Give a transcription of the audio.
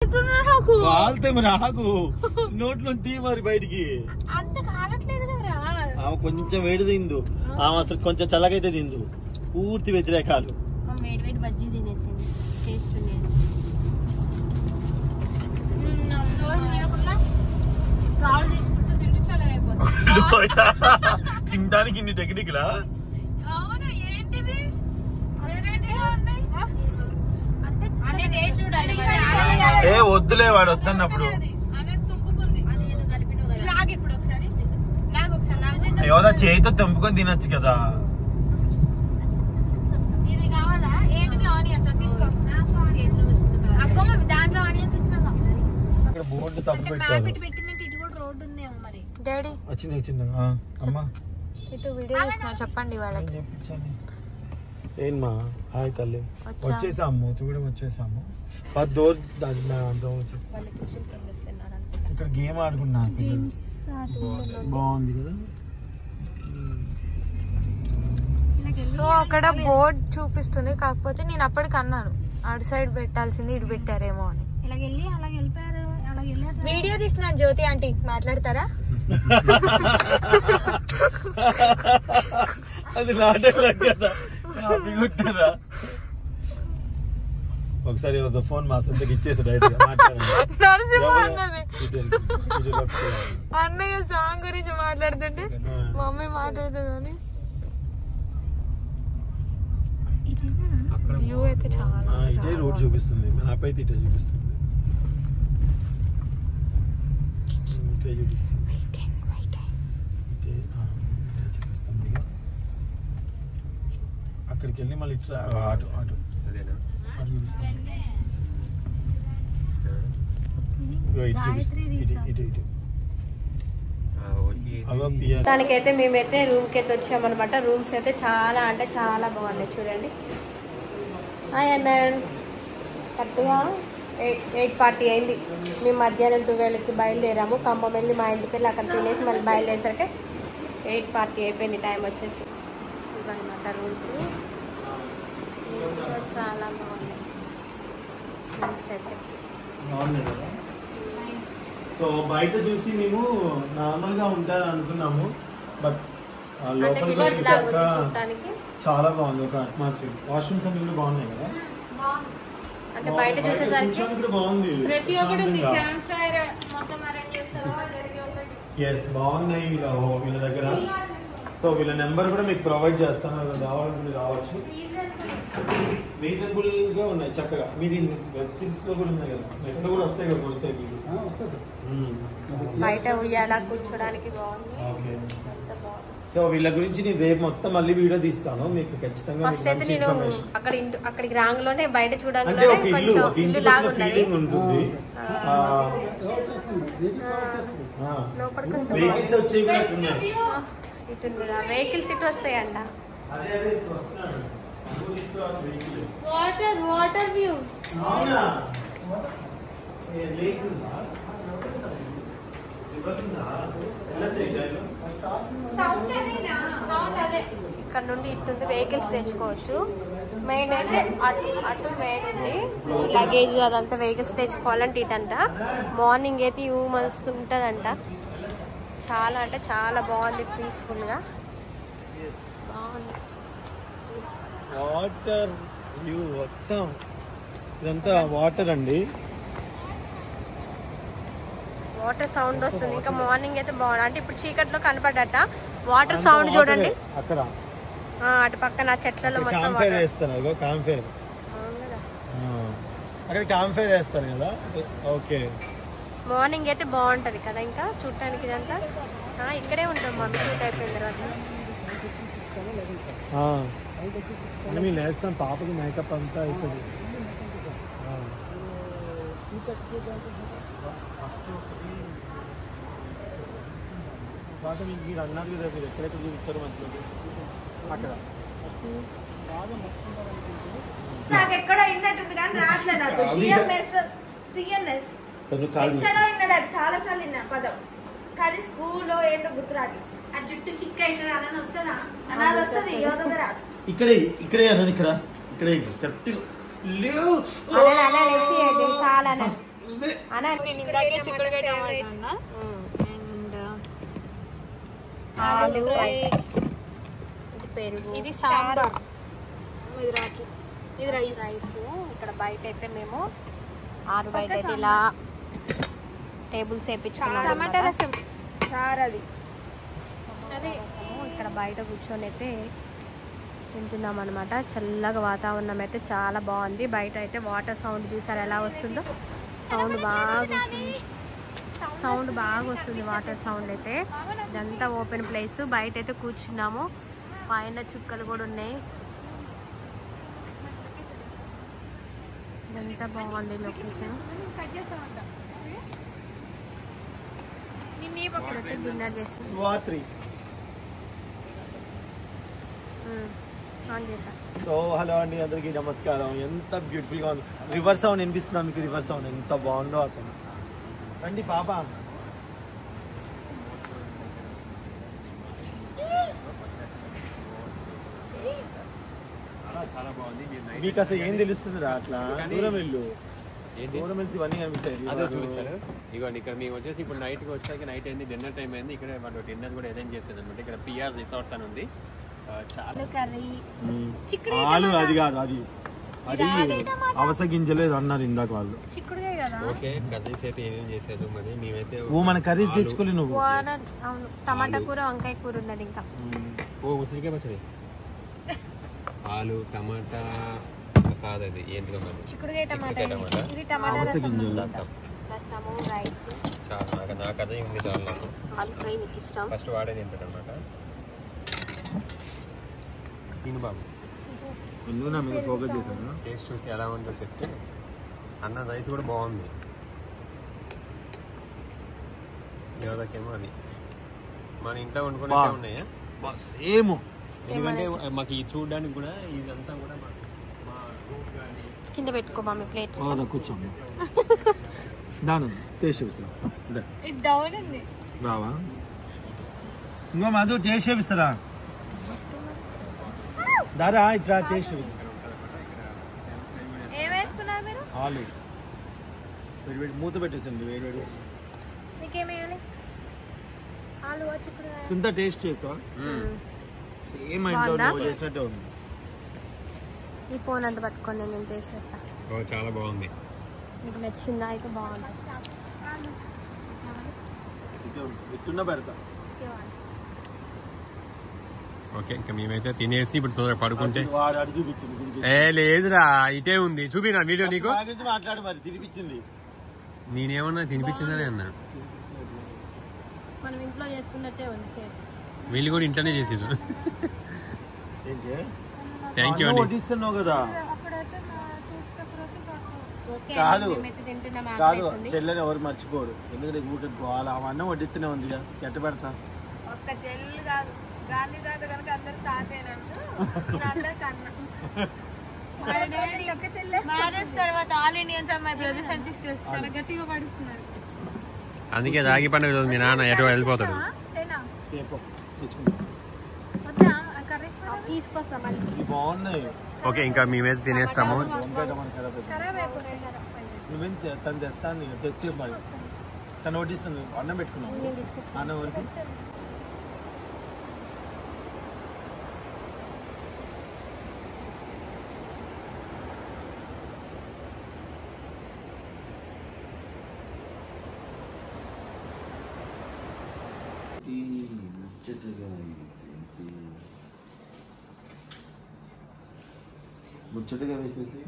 కాలితే మరి ఆకు నోట్లో తీ మరి బయటికి అంత కాలట్లేదు కదరా. ఆమె కొంచెం వేడి తిందు, ఆమె అసలు కొంచెం చల్లగైతే తిందు. పూర్తి వ్యతిరేకాలు. వేడి వేడి బజ్జీ తినేసింది, టేస్ట్ తినడానికి ఇన్ని టెక్నిక్లా? ఏ వద్దులే, వాడు వద్దన్నప్పుడు యోదా చేతితో తెంపుకొని తినొచ్చు కదా. ఇది కావాలా ఏంటిది? ఆనియన్స్ తీసుకో. దాంట్లో ఆనియన్స్ ఇచ్చినా బోర్డు తప్పు పెట్టారు. పెట్టిందంటే ఇటు కూడా రోడ్డు ఉందేమో మరి. డాడీ చిన్న అమ్మా ఇటు వీడియో చేస్తున్నా, చెప్పండి వాళ్ళకి. ఏమా హాయ్ తల్లి, వచ్చేసాము తూడం వచ్చేసాము. ఇక్కడ గేమ్ ఆడుకున్నా, బాగుంది కదా. సో అక్కడ బోర్డ్ చూపిస్తుంది, కాకపోతే నేను అప్పటికి అన్నాను అటు సైడ్ పెట్టాల్సింది ఇటు పెట్టారేమో అని. వీడియో తీస్తున్నాను. జ్యోతి ఆంటీ మాట్లాడతారా? అది నాటకం కదా. ఒకసారి ఫోన్ మా సొంతకి ఇచ్చేసాడు. అన్నయ్య సాంగ్ గురించి మాట్లాడుతుంటే మమ్మీ మాట్లాడుతుందని. వ్యూ అయితే చాలా ఇదే రోడ్ చూపిస్తుంది, మ్యాప్ అయితే ఇటే చూపిస్తుంది. ఇటే చూపిస్తుంది, అక్కడికి వెళ్ళి మళ్ళీ ఇట్లా ఆటో దానికైతే మేమైతే రూమ్ కి అయితే వచ్చామన్నమాట. రూమ్స్ అయితే చాలా అంటే చాలా బాగున్నాయి చూడండి. కరెక్ట్గా 8:40 అయింది. మేము మధ్యాహ్నం 12కి బయలుదేరాము. ఖమ్మం వెళ్ళి మా ఇంటికి వెళ్ళి అక్కడ తినేసి మళ్ళీ బయలుదేరేసరికి 8:40 అయిపోయింది టైం వచ్చేసి. ఇవన్నమాట రూమ్స్, చాలా బాగున్నాయి రూమ్స్ అయితే. సో బయట చూసి మేము నార్మల్ గా ఉంటారని అనుకున్నాము, బట్ లోపలికి చాలా బాగుంది. ఒక అట్మాస్ఫియర్, వాష్రూమ్స్ అన్ని కూడా బాగున్నాయి కదా. అంటే బయట చూసేసరికి బాగుంది, ప్రతి ఒక్కటి ఉంది. క్యాంప్ ఫైర్ మొత్తం అరేంజ్ చేస్తారు, ప్రతి ఒక్కటి ఎస్ బాగున్నాయి వీళ్ళ దగ్గర. సో వీళ్ళ నెంబర్ కూడా మీకు ప్రొవైడ్ చేస్తాను, రావాలనుకుంటే రావచ్చు. రీజనబుల్ గా ఉన్నాయి చక్కగా. మీది వెబ్ సిరీస్ లో కూడా ఉన్నాయి కదా, ఎక్కడ కూడా వస్తాయి కదా, కొడితే బయట ఉయ్యాల కూర్చోడానికి బాగుంది. ఓకే, సో వీళ్ళ గురించి నేను రేపు మొత్తం మళ్ళీ వీడియో తీస్తాను మీకు ఖచ్చితంగా. ఫస్ట్ అయితే నేను అక్కడికి రాంగ్లోనే బయట చూడగానే ఫీలింగ్ ఉంటుంది. వెహికల్స్ వచ్చేవి కూడా ఉన్నాయి. వెహికల్స్ ఇటు వస్తాయంట. Water view. ఇక్కడ నుండి ఇటు నుండి వెహికల్స్ తెచ్చుకోవచ్చు. మెయిన్ అయితే అటు మెయిన్ ఉంది, లగేజ్ అదంతా వెహికల్స్ తెచ్చుకోవాలంటే ఇటంట. మార్నింగ్ అయితే వ్యూ మస్తు ఉంటుందంట. చాలా అంటే చాలా బాగుంది, పీస్ఫుల్గా బాగుంది. వాటర్ వ్యూ మొత్తం ఇదంతా వాటర్ అండి. వాటర్ సౌండ్ వస్తుంది. ఇంకా మార్నింగ్ అయితే బాగుంది. అంటే ఇప్పుడు చీకట్లో కనపడట వాటర్ సౌండ్ చూడండి. అక్కడ అటు పక్కన చెట్లలో మొత్తం క్యాంప్ ఫైర్ వేస్తారు అక్కడ క్యాంప్ ఫైర్ వేస్తారు కదా. ఓకే, మార్నింగ్ అయితే బాగుంటది కదా. ఇంకా చూడటానికి ఇదంతా ఇక్కడే ఉంటాం మమ్మీ షూట్ అయిపోయిన తర్వాత. మేము వేస్తాం, పాపకి మేకప్ అంతా అవుతుంది. మీరు అన్నారు కదా, మీరు ఎక్కడెక్కడ చూపిస్తారు మంచిగా అక్కడ. నాకు ఎక్కడో విన్నట్టుంది కానీ రావట్లేదు నాకు. సిఎన్ఎస్ ఎక్కడో విన్నాడు, చాలా సార్లు విన్నా పదం, కానీ స్కూల్లో ఏంటో గుర్తురాదు. ఆ జుట్టు చిక్క అవుతుంది అని వస్తుందా? అనాది వస్తుంది, యోధ రాదు. ఇక్కడే ఇక్కడే కరెక్ట్ చాలా నేను ఇందాకే చిక్కుడుకాయ టమాటా అన్నా. ఆలు, ఇది పెరుగు, ఇది సాంబార్, ఇది రైస్. ఇక్కడ బయట అయితే మేము బయట అయితే ఇలా టేబుల్స్ వేయించుకున్నాం. టమాటా రసం చారది అదే ఇక్కడ బయట కూర్చొని అయితే తింటున్నాం అనమాట. చల్లగా వాతావరణం అయితే చాలా బాగుంది. బయట అయితే వాటర్ సౌండ్ చూసారు ఎలా వస్తుందో. సౌండ్ బాగా వస్తుంది వాటర్ సౌండ్ అయితే. ఇదంతా ఓపెన్ ప్లేస్. బయట అయితే కూర్చున్నాము. పైన చుక్కలు కూడా ఉన్నాయి. ఇదంతా బాగుంది లొకేషన్. డిన్నర్ చేస్తాను. సో హలో అండి, అందరికీ నమస్కారం. ఎంత బ్యూటిఫుల్ గా ఉంది. రివర్ సౌండ్ వినిపిస్తుందా మీకు? రివర్ సౌండ్ ఎంత బాగుందో అసలు. రండి పాప. మీకు అసలు ఏం తెలుస్తుంది రా? అట్లా దూరం వెళ్ళు, దూరం వెళ్తే ఇవన్నీ కనిపిస్తాయి. అదే చూపిస్తారు. ఇవ్వండి ఇక్కడ మేము వచ్చేసి ఇప్పుడు నైట్కి వచ్చాక నైట్ అయింది, డిన్నర్ టైం అయింది. ఇక్కడ వాళ్ళు డిన్నర్ కూడా అరేంజ్ చేసేది అనమాట. ఇక్కడ పిఆర్ రిసార్ట్స్ అని ఉంది. ఆలు అది కాదు, అది అవస గింజలేదు అన్నారు ఇందాక వాళ్ళు. ఓకే కర్రీస్ అయితే ఏమేం చేశారు మరి? మేమైతే మన కర్రీస్ తెచ్చుకోలే నువ్వు. టమాటా కూర, వంకాయ కూర ఉన్నది. ఇంకా ఉసిరికాయ పచ్చడి, ఆలు, టమాటా కాదు అది ఏంటిదో మరి చిక్కుడుకాయ టమాటా, అవస గింజలు, రసము, రైస్. చాలా నాకు అదే ఉంది. చాలా నాకు ఆలు ఫ్రై మీకు ఇష్టం. ఫస్ట్ వాడే తింటాడు అనమాట. తిను బాబు, ఎందుకు నా మీద ఫోకస్ చేశాను? టేస్ట్ చూసి ఎలా ఉందో చెప్తే. అన్న రైస్ కూడా బాగుంది. యోదకేమో అది మన ఇంట్లో వండుకునే ఉన్నాయా సేమ్. ఎందుకంటే మాకు ఇది చూడడానికి కూడా ఇదంతా కూడా కింద పెట్టుకో మమ్మీ ప్లేట్. కూర్చోండి దాని టేస్ట్ చూపిస్తారా? రావా ఇంకో మధు టేస్ట్ చూపిస్తారా? దారా ఇట్లా టేస్ట్. ఆలు వేడి వేడి మూత పెట్టేసండి. వేడి వేడి సుంత టేస్ట్ చేసుకో. సేమ్ ఇంట్లో చేసినట్టే ఉంది. ఈ ఫోన్ అంతా పట్టుకోండి, నేను టేస్ట్ చేస్తా. చాలా బాగుంది. మీకు నచ్చిందా? అయితే బాగుంది. ఇస్తున్నా పెడతా. ఓకే ఇంకా మేమైతే తినేసి ఇప్పుడు తొందరగా పడుకుంటే. చూపించింది లేదురా ఇటే ఉంది. చూపినా వీడియో నీకు? మాట్లాడు మరి. తినిపించింది. నేనేమన్నా తినిపించిందని అన్నా. మనం ఇంట్లో చేసుకున్నట్టే ఉంది. వీళ్ళు కూడా ఇంట్లోనే చేసేది. థ్యాంక్ యూ అండి. వడ్డిస్తున్నావు కదా. కాదు కాదు చెల్లెని ఎవరు మర్చిపోరు. ఎందుకంటే ఊరికి పోవాలి. ఆ అన్నం వడ్డిస్తూనే ఉంది. ఎట్ట పెడతా? అందుకే రాగి పండుగ మీ నాన్న ఎటు వెళ్ళిపోతాడు. ఓకే ఇంకా మేమైతే తినేస్తాము. నువ్వేం తను తెస్తాను తెచ్చి మరి తను వడ్డిస్తాను. అన్నం పెట్టుకున్నావు. అన్నం వరకు ముచ్చటగా వేసేసి